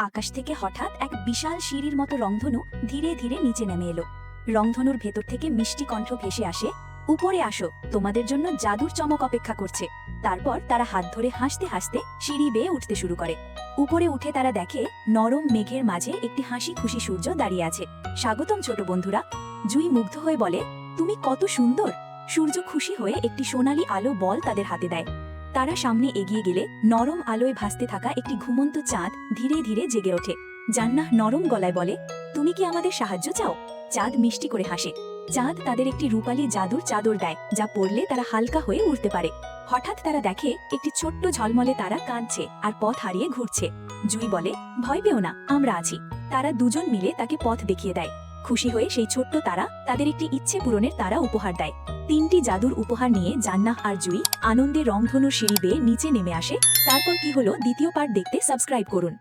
আকাশ থেকে হঠাৎ এক বিশাল সিঁড়ির মতো রংধনু ধীরে ধীরে নিচে নেমে এলো। রংধনুর ভেতর থেকে মিষ্টি কণ্ঠ ভেসে আসে, উপরে আসো, তোমাদের জন্য জাদুর চমক অপেক্ষা করছে। তারপর তারা হাত ধরে হাসতে হাসতে সিঁড়ি বেয়ে উঠতে শুরু করে। উপরে উঠে তারা দেখে নরম মেঘের মাঝে একটি হাসি খুশি সূর্য দাঁড়িয়ে আছে। স্বাগতম ছোট বন্ধুরা। জুই মুগ্ধ হয়ে বলে, তুমি কত সুন্দর। সূর্য খুশি হয়ে একটি সোনালী আলো বল তাদের হাতে দেয়। তারা সামনে এগিয়ে গেলে নরম আলোয় ভাসতে থাকা একটি ঘুমন্ত চাঁদ ধীরে ধীরে জেগে ওঠে। জান্নাহ নরম গলায় বলে, তুমি কি আমাদের সাহায্য চাও? চাঁদ মিষ্টি করে হাসে। চাঁদ তাদের একটি রূপালী জাদুর চাদর দেয়, যা পরলে তারা হালকা হয়ে উড়তে পারে। হঠাৎ তারা দেখে একটি ছোট্ট ঝলমলে তারা কাঁদছে আর পথ হারিয়ে ঘুরছে। জুই বলে, ভয় পেও না, আমরা আছি। তারা দুজন মিলে তাকে পথ দেখিয়ে দেয়। খুশি হয়ে সেই ছোট্ট তারা তাদের একটি ইচ্ছে পূরণের তারা উপহার দেয়। তিনটি জাদুর উপহার নিয়ে জান্নাহ আর জুই আনন্দে রংধনুর সিঁড়ি বেয়ে নিচে নেমে আসে। তারপর কি হলো দ্বিতীয় পার্ট দেখতে সাবস্ক্রাইব করুন।